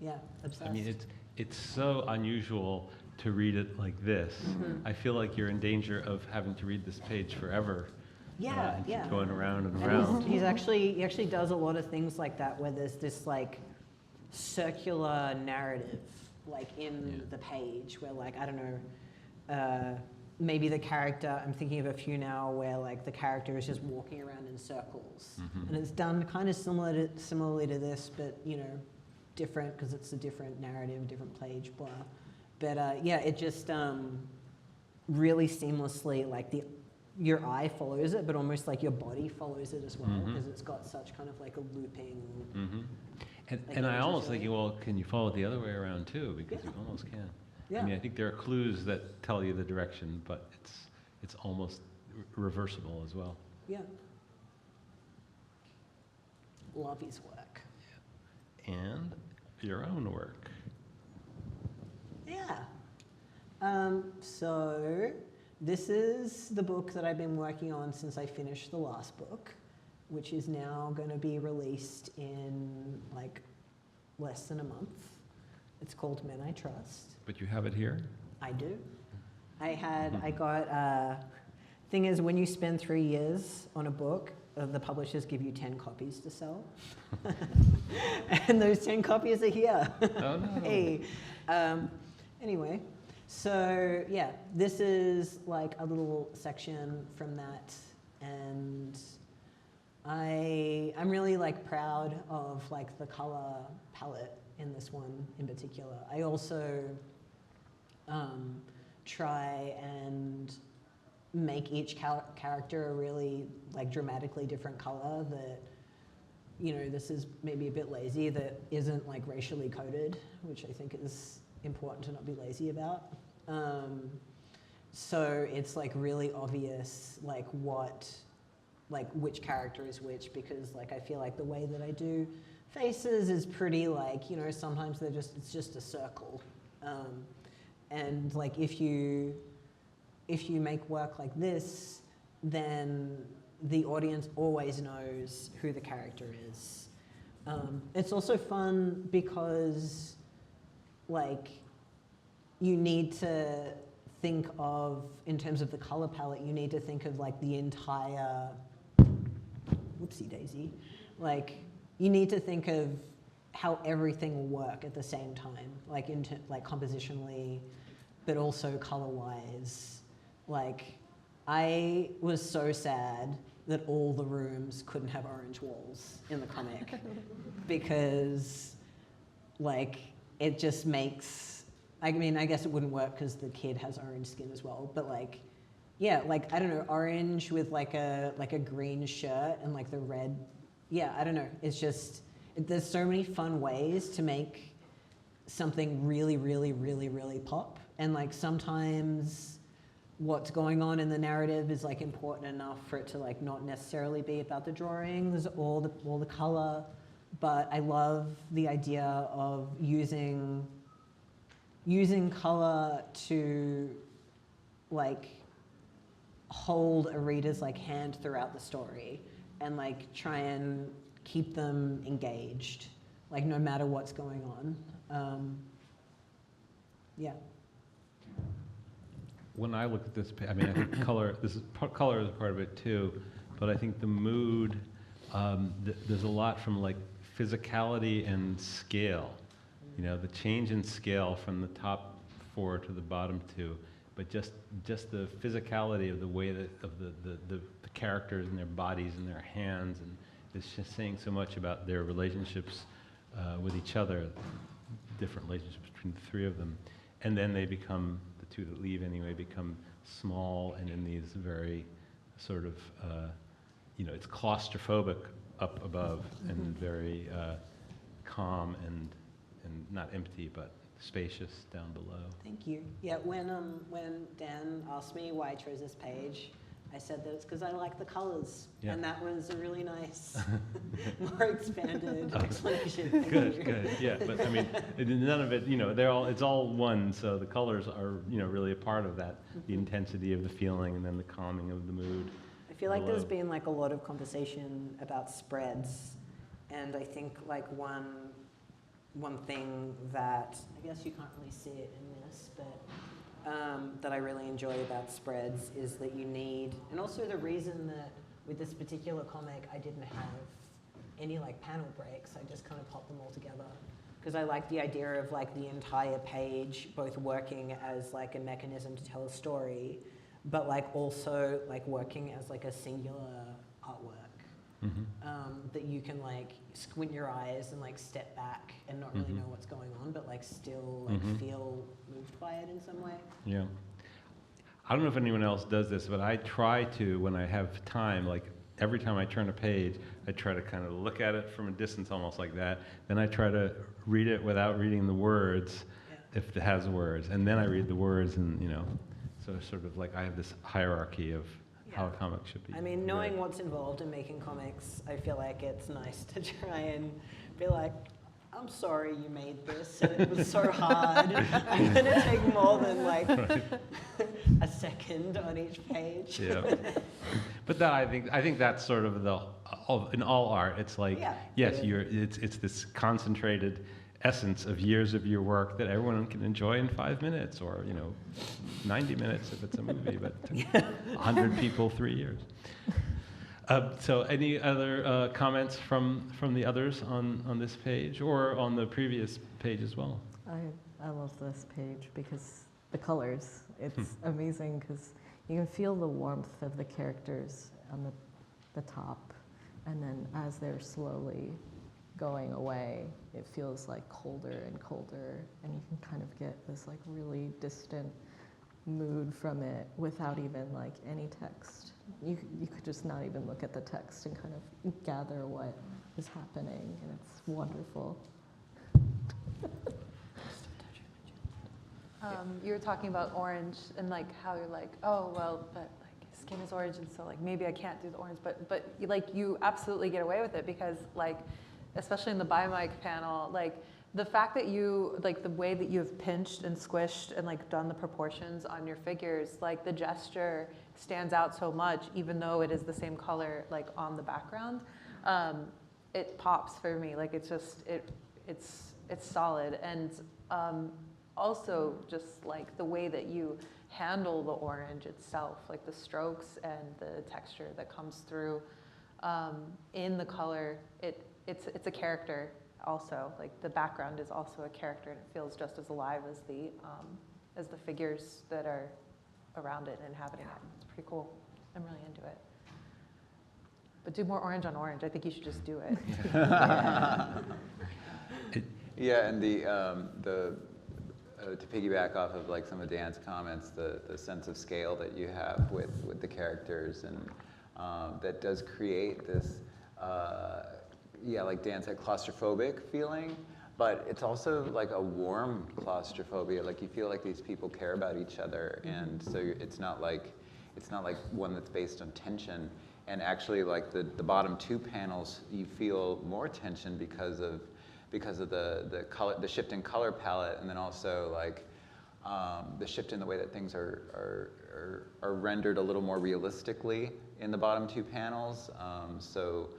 Yeah, obsessed. I mean, it's so unusual to read it like this. Mm-hmm. I feel like you're in danger of having to read this page forever. Yeah, and yeah. keep going around and And around. he actually does a lot of things like that where there's this like circular narrative like in the page where like, I don't know, maybe the character, I'm thinking of a few now where like the character is just walking around in circles. Mhm. And it's done kind of similarly to this, but you know, different because it's a different narrative, different page, blah. But yeah, it just really seamlessly, like your eye follows it, but almost like your body follows it as well, Mhm. because it's got such kind of like a looping. Mm-hmm. Like And I images almost really. thinking, well, can you follow it the other way around too? Because Yeah. you almost can. Yeah. I mean, I think there are clues that tell you the direction, but it's almost reversible as well. Yeah. Love his work. And your own work. Yeah. So this is the book that I've been working on since I finished the last book, which is now going to be released in like less than a month. It's called Men I Trust. But you have it here? I do. I got, thing is when you spend 3 years on a book, the publishers give you 10 copies to sell. And those 10 copies are here. Oh, no. Hey. Anyway, so yeah, this is like a little section from that. And I'm really like proud of like the color palette in this one in particular. I also try and make each character a really like dramatically different color that, you know, this is maybe a bit lazy, that isn't like racially coded, which I think is important to not be lazy about. So it's like really obvious like which character is which, because like I feel like the way that I do faces is pretty like, you know, sometimes it's just a circle. And like if you make work like this, then the audience always knows who the character is. It's also fun because like you need to think of, in terms of the color palette, you need to think of like the entire, whoopsie daisy, like you need to think of how everything will work at the same time, like like compositionally, but also color-wise. Like, I was so sad that all the rooms couldn't have orange walls in the comic because, like, it just makes, I mean, I guess it wouldn't work because the kid has orange skin as well, but like, yeah, like, I don't know, orange with like a green shirt and like the red. Yeah, I don't know. It's just, there's so many fun ways to make something really, really, really, really pop. And like sometimes what's going on in the narrative is like important enough for it to like not necessarily be about the drawings or the color. But I love the idea of using color to like hold a reader's like hand throughout the story and like try and keep them engaged, like no matter what's going on. Yeah. When I look at this, I mean, I think color is a part of it too, but I think the mood, there's a lot from like physicality and scale. You know, the change in scale from the top 4 to the bottom 2, but just the physicality of the way that of the characters and their bodies and their hands, and it's just saying so much about their relationships with each other, different relationships between the 3 of them, and then they become, the 2 that leave anyway, become small and in these very sort of, you know, it's claustrophobic up above and very calm and not empty, but spacious down below. Thank you. Yeah, when Dan asked me why I chose this page, I said that it's because I like the colors, Yeah. and that was a really nice, more expanded explanation. Thank Good, you. good, yeah, but I mean, none of it, you know, it's all one, so the colors are, you know, really a part of that, the intensity of the feeling and then the calming of the mood. I feel like there's below. been like a lot of conversation about spreads, and I think like one thing that, I guess you can't really see it in this, but that I really enjoy about spreads is that you need, and also the reason that with this particular comic I didn't have any like panel breaks, I just kind of popped them all together. Because I like the idea of like the entire page both working as like a mechanism to tell a story, but like also like working as like a singular artwork. That you can like squint your eyes and like step back and not really know what's going on, but like still like feel moved by it in some way. Yeah. I don't know if anyone else does this, but I try to, when I have time, like every time I turn a page, I try to kind of look at it from a distance almost like that. Then I try to read it without reading the words, if it has words. And then I read the words and, you know, so sort of like I have this hierarchy of how a comic should be. I mean, knowing what's involved in making comics, I feel like it's nice to try and be like, I'm sorry you made this, and it was so hard. I'm gonna take more than like a second on each page. Yeah. But that, I think that's sort of in all art, it's like, yes, it's this concentrated essence of years of your work that everyone can enjoy in 5 minutes, or 90 minutes if it's a movie, but 100 people, 3 years. So any other comments from the others on this page or on the previous page as well? I love this page because the colors, it's amazing because you can feel the warmth of the characters on the top, and then as they're slowly going away, it feels like colder and colder, and you can kind of get this like really distant mood from it without even like any text. You could just not even look at the text and kind of gather what is happening, and it's wonderful. You were talking about orange and like how you're like, oh well, but like his skin is orange, and so like maybe I can't do the orange, but you absolutely get away with it because like, especially in the bi-mic panel, like the fact that you, like the way that you have pinched and squished and like done the proportions on your figures, like the gesture stands out so much, even though it is the same color like on the background. It pops for me, like it's just, it's solid. And also just like the way that you handle the orange itself, like the strokes and the texture that comes through in the color, it's a character also. Like the background is also a character, and it feels just as alive as the figures that are around it and inhabiting it. It's pretty cool. I'm really into it. But do more orange on orange. I think you should just do it. Yeah, and the to piggyback off of like some of Dan's comments, the sense of scale that you have with the characters, and that does create this, yeah, like Dan said, claustrophobic feeling, but it's also like a warm claustrophobia. Like you feel like these people care about each other, and so it's not like one that's based on tension. And actually, like the bottom two panels, you feel more tension because of the color, the shift in color palette, and then also like the shift in the way that things are rendered a little more realistically in the bottom two panels. So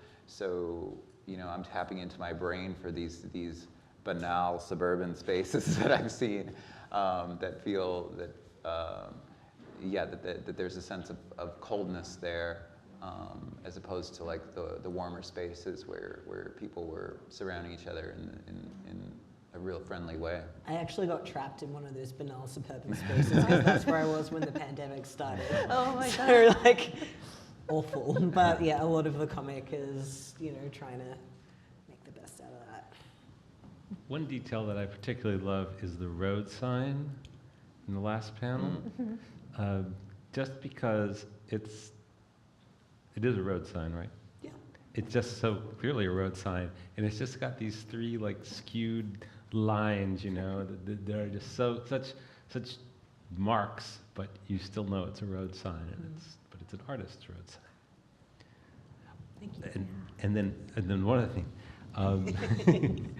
you know, I'm tapping into my brain for these banal suburban spaces that I've seen that feel that yeah, that there's a sense of coldness there. As opposed to like the warmer spaces where people were surrounding each other in a real friendly way. I actually got trapped in one of those banal suburban spaces because that's where I was when the pandemic started. Oh my So like awful. But yeah, a lot of the comic is, you know, trying to make the best out of that. One detail that I particularly love is the road sign in the last panel. Just because it is a road sign, right? Yeah. It's just so clearly a road sign, and it's just got these three like skewed lines, you know, that are just such marks, but you still know it's a road sign, and but it's an artist's road sign. Thank you. And then one other thing,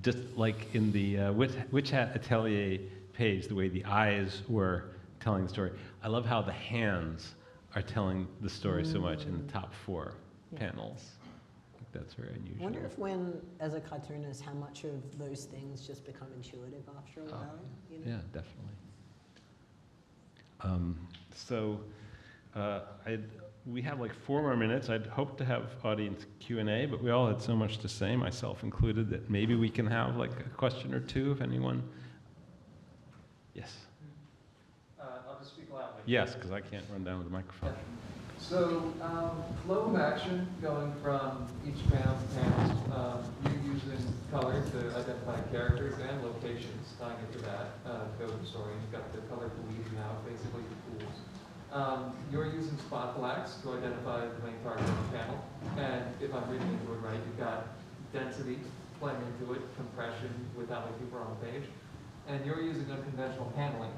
just like in the Witch Hat Atelier page, the way the eyes were telling the story, I love how the hands are telling the story so much in the top four panels. I think that's very unusual. I wonder if as a cartoonist, how much of those things just become intuitive after a while? You know? Yeah, definitely. We have like 4 more minutes. I'd hope to have audience Q&A, but we all had so much to say, myself included, that maybe we can have like a question or two if anyone. Yes. I'll just speak loudly. Yes, because I can't run down with the microphone. So, flow of action going from each panel to panels, you're using color to identify characters and locations, tying it to that code story. You've got the colorful leaving out, basically the pools. You're using spot blacks to identify the main target of the panel, and if I'm reading into it right, you've got density playing into it, compression with how many people are on the page, and you're using unconventional paneling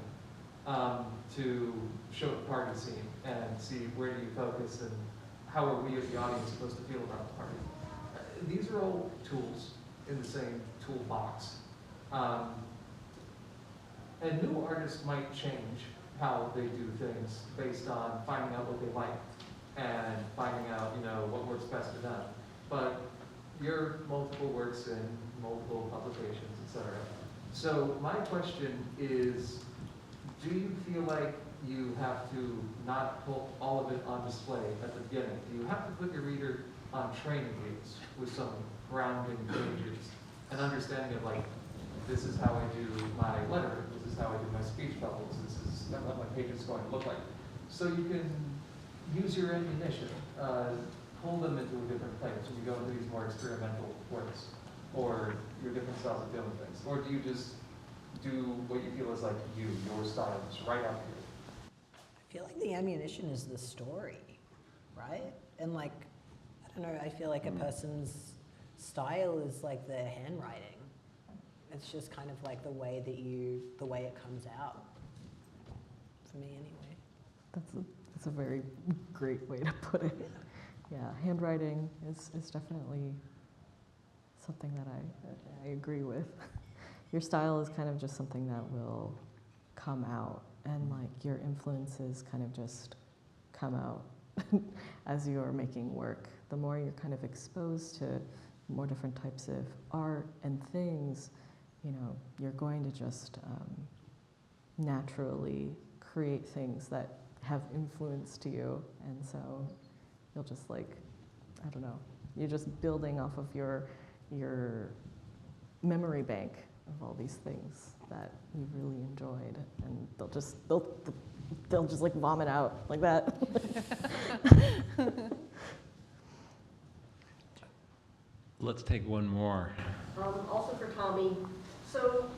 to show the party scene and see where do you focus and how are we as the audience supposed to feel about the party. These are all tools in the same toolbox. And new artists might change how they do things based on finding out what they like and finding out, you know, what works best for them. But you're multiple works in multiple publications, etc. So my question is, do you feel like you have to not put all of it on display at the beginning? Do you have to put your reader on training wheels with some grounding pages, an understanding of like, this is how I do my letter, this is how I do my speech bubbles, this is what my page is going to look like. So you can use your ammunition, pull them into a different place when you go into these more experimental works, or your different styles of doing things. Or do you just do what you feel is like your style, just right up here? I feel like the ammunition is the story, right? And like, I don't know, I feel like a person's style is like their handwriting. It's just kind of like the way it comes out. For me anyway. That's a very great way to put it. Yeah, handwriting is definitely something that I agree with. Your style is kind of just something that will come out, and like your influences kind of just come out as you're making work. The more you're kind of exposed to more different types of art and things, you know, you're going to just naturally create things that have influence to you, and so you'll just like, I don't know, you're just building off of your memory bank of all these things that you really enjoyed, and they'll just like vomit out like that. Let's take one more. Also for Tommi, so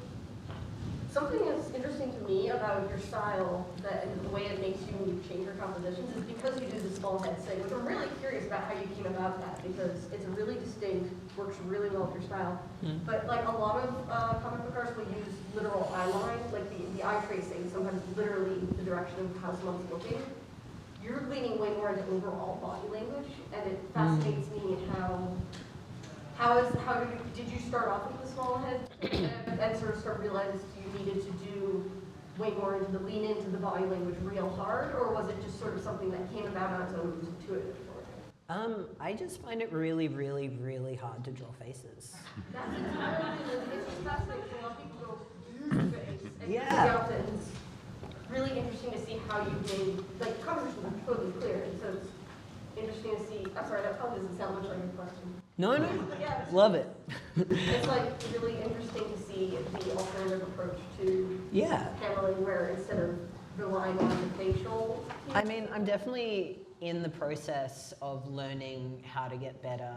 Something that's interesting to me about your style and the way it makes you change your compositions is because you do the small head thing, which I'm really curious about how you came about that, because it's really distinct, works really well with your style. But like a lot of comic book artists will use literal eye lines, like the eye tracing, sometimes literally the direction of how someone's looking. You're leaning way more into overall body language, and it fascinates me did you start off with the small head and sort of start realizing you needed to do way more into lean into the body language real hard, or was it just sort of something that came about on its own, was intuitive for you? I just find it really, really, really hard to draw faces. That's entirely, it's just fascinating. A lot of people go, use face, and Yeah. it's really interesting to see how you made, like, compositions are totally clear, and so it's interesting to see, I'm sorry, that probably doesn't sound much like your question. No, Yeah, love it. it's like really interesting to see the alternative approach to Yeah. paneling where instead of relying on the facial. I mean, I'm definitely in the process of learning how to get better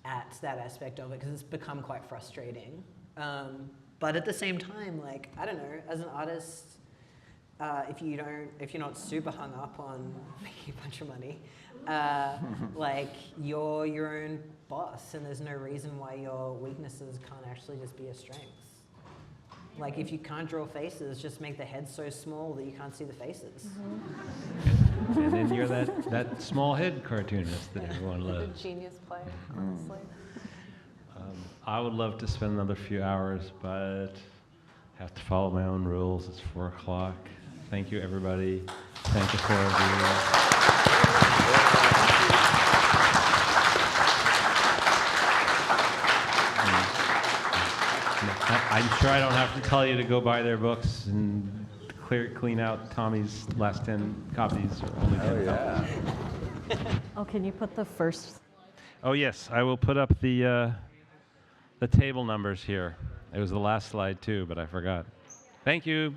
at that aspect of it because it's become quite frustrating. But at the same time, like, I don't know, as an artist, if you're not super hung up on making a bunch of money, like you're your own boss, and there's no reason why your weaknesses can't actually just be your strengths. Like if you can't draw faces, just make the head so small that you can't see the faces. And then you're that small head cartoonist that everyone It's loves. a genius play, honestly. I would love to spend another few hours, but have to follow my own rules. It's 4 o'clock. Thank you, everybody. Thank you for I'm sure I don't have to tell you to go buy their books and clean out Tommy's last 10 copies. Or only 10 Oh, yeah. Oh, can you put the first? Oh, yes, I will put up the table numbers here. It was the last slide, too, but I forgot. Thank you.